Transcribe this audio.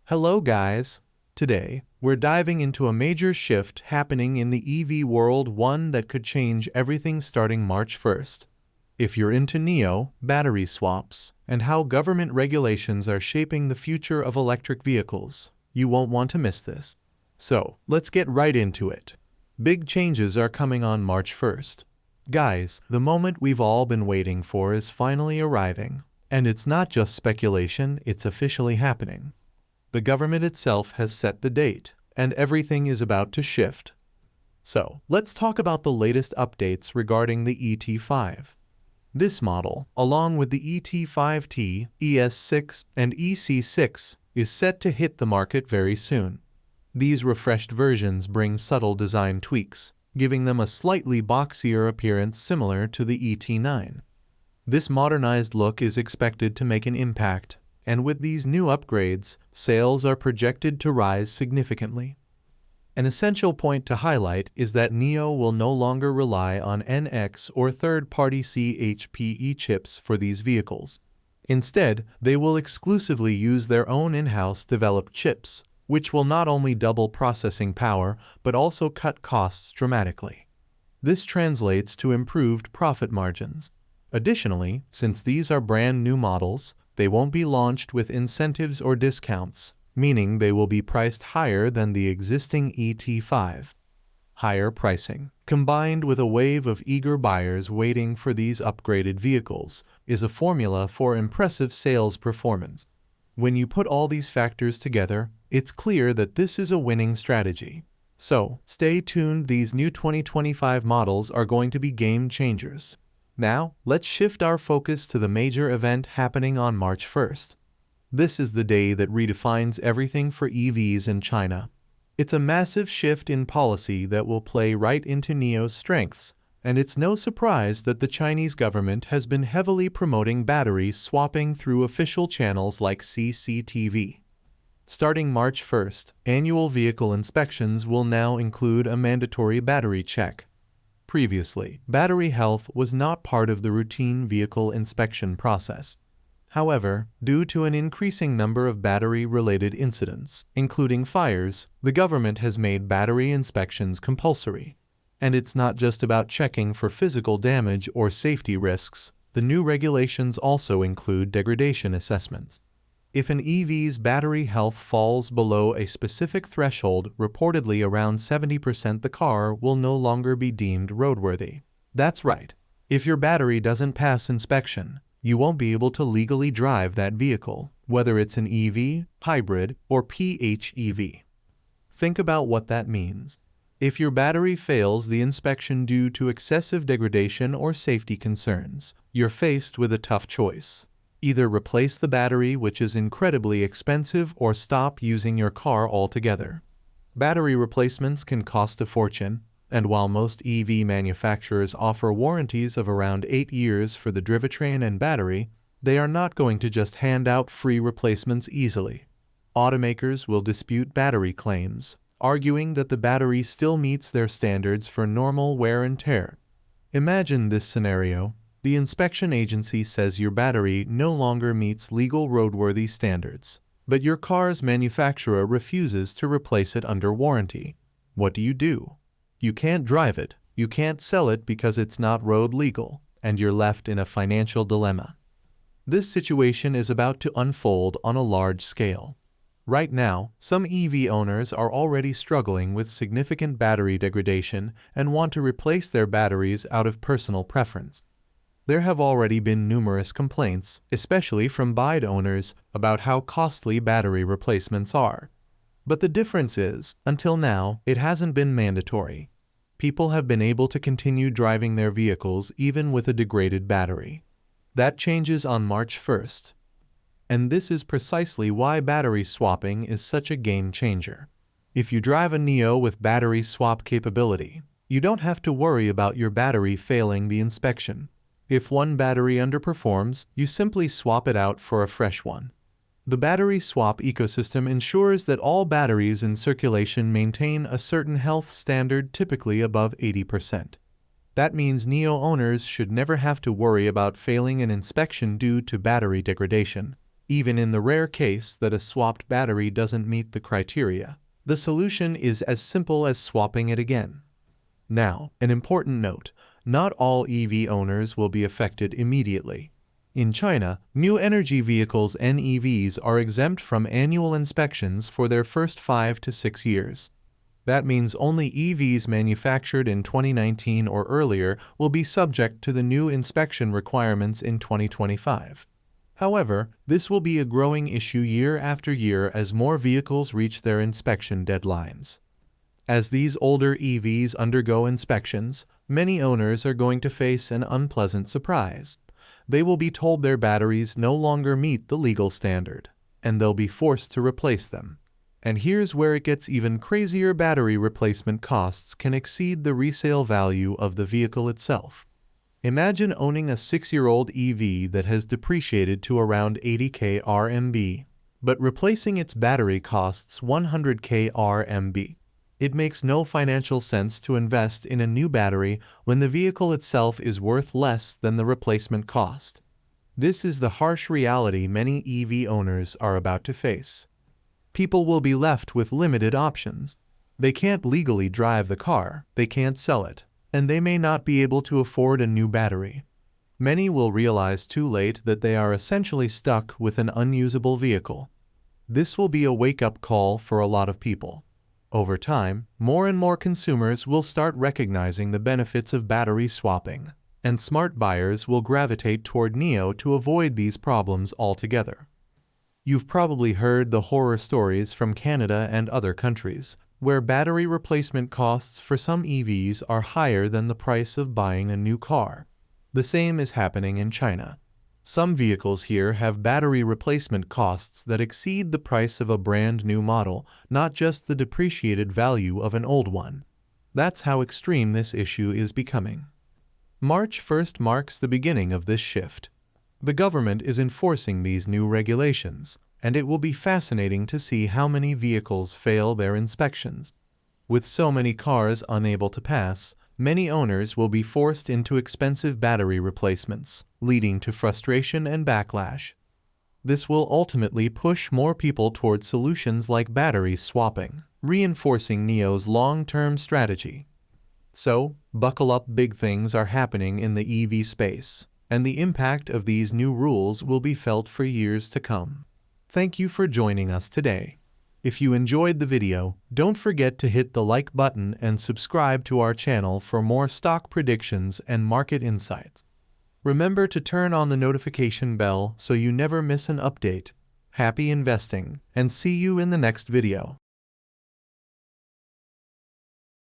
Hello guys! Today, we're diving into a major shift happening in the EV world, one that could change everything starting March 1st. If you're into NIO, battery swaps, and how government regulations are shaping the future of electric vehicles, you won't want to miss this. So, let's get right into it. Big changes are coming on March 1st. Guys, the moment we've all been waiting for is finally arriving. And it's not just speculation, it's officially happening. The government itself has set the date, and everything is about to shift. So, let's talk about the latest updates regarding the ET5. This model, along with the ET5T, ES6, and EC6, is set to hit the market very soon. These refreshed versions bring subtle design tweaks, giving them a slightly boxier appearance similar to the ET9. This modernized look is expected to make an impact, and with these new upgrades, sales are projected to rise significantly. An essential point to highlight is that NIO will no longer rely on NX or third-party CHPE chips for these vehicles. Instead, they will exclusively use their own in-house developed chips, which will not only double processing power but also cut costs dramatically. This translates to improved profit margins. Additionally, since these are brand new models, they won't be launched with incentives or discounts, meaning they will be priced higher than the existing ET5. Higher pricing, combined with a wave of eager buyers waiting for these upgraded vehicles, is a formula for impressive sales performance. When you put all these factors together, it's clear that this is a winning strategy. So, stay tuned, these new 2025 models are going to be game changers. Now, let's shift our focus to the major event happening on March 1st. This is the day that redefines everything for EVs in China. It's a massive shift in policy that will play right into NIO's strengths, and it's no surprise that the Chinese government has been heavily promoting battery swapping through official channels like CCTV. Starting March 1st, annual vehicle inspections will now include a mandatory battery check. Previously, battery health was not part of the routine vehicle inspection process. However, due to an increasing number of battery-related incidents, including fires, the government has made battery inspections compulsory. And it's not just about checking for physical damage or safety risks. The new regulations also include degradation assessments. If an EV's battery health falls below a specific threshold, reportedly around 70%, the car will no longer be deemed roadworthy. That's right. If your battery doesn't pass inspection, you won't be able to legally drive that vehicle, whether it's an EV, hybrid, or PHEV. Think about what that means. If your battery fails the inspection due to excessive degradation or safety concerns, you're faced with a tough choice. Either replace the battery, which is incredibly expensive, or stop using your car altogether. Battery replacements can cost a fortune, and while most EV manufacturers offer warranties of around 8 years for the drivetrain and battery, they are not going to just hand out free replacements easily. Automakers will dispute battery claims, arguing that the battery still meets their standards for normal wear and tear. Imagine this scenario. The inspection agency says your battery no longer meets legal roadworthy standards, but your car's manufacturer refuses to replace it under warranty. What do? You can't drive it, you can't sell it because it's not road legal, and you're left in a financial dilemma. This situation is about to unfold on a large scale. Right now, some EV owners are already struggling with significant battery degradation and want to replace their batteries out of personal preference. There have already been numerous complaints, especially from BYD owners, about how costly battery replacements are. But the difference is, until now, it hasn't been mandatory. People have been able to continue driving their vehicles even with a degraded battery. That changes on March 1st. And this is precisely why battery swapping is such a game changer. If you drive a NIO with battery swap capability, you don't have to worry about your battery failing the inspection. If one battery underperforms, you simply swap it out for a fresh one. The battery swap ecosystem ensures that all batteries in circulation maintain a certain health standard, typically above 80%. That means NIO owners should never have to worry about failing an inspection due to battery degradation. Even in the rare case that a swapped battery doesn't meet the criteria, the solution is as simple as swapping it again. Now, an important note, not all EV owners will be affected immediately. In China, new energy vehicles NEVs are exempt from annual inspections for their first 5 to 6 years. That means only EVs manufactured in 2019 or earlier will be subject to the new inspection requirements in 2025. However, this will be a growing issue year after year as more vehicles reach their inspection deadlines. As these older EVs undergo inspections, many owners are going to face an unpleasant surprise. They will be told their batteries no longer meet the legal standard, and they'll be forced to replace them. And here's where it gets even crazier: battery replacement costs can exceed the resale value of the vehicle itself. Imagine owning a 6-year-old EV that has depreciated to around 80k RMB, but replacing its battery costs 100k RMB. It makes no financial sense to invest in a new battery when the vehicle itself is worth less than the replacement cost. This is the harsh reality many EV owners are about to face. People will be left with limited options. They can't legally drive the car, they can't sell it, and they may not be able to afford a new battery. Many will realize too late that they are essentially stuck with an unusable vehicle. This will be a wake-up call for a lot of people. Over time, more and more consumers will start recognizing the benefits of battery swapping, and smart buyers will gravitate toward NIO to avoid these problems altogether. You've probably heard the horror stories from Canada and other countries, where battery replacement costs for some EVs are higher than the price of buying a new car. The same is happening in China. Some vehicles here have battery replacement costs that exceed the price of a brand new model, not just the depreciated value of an old one. That's how extreme this issue is becoming. March 1st marks the beginning of this shift. The government is enforcing these new regulations, and it will be fascinating to see how many vehicles fail their inspections. With so many cars unable to pass, many owners will be forced into expensive battery replacements, leading to frustration and backlash. This will ultimately push more people towards solutions like battery swapping, reinforcing NIO's long-term strategy. So, buckle up, big things are happening in the EV space, and the impact of these new rules will be felt for years to come. Thank you for joining us today. If you enjoyed the video, don't forget to hit the like button and subscribe to our channel for more stock predictions and market insights. Remember to turn on the notification bell so you never miss an update. Happy investing, and see you in the next video.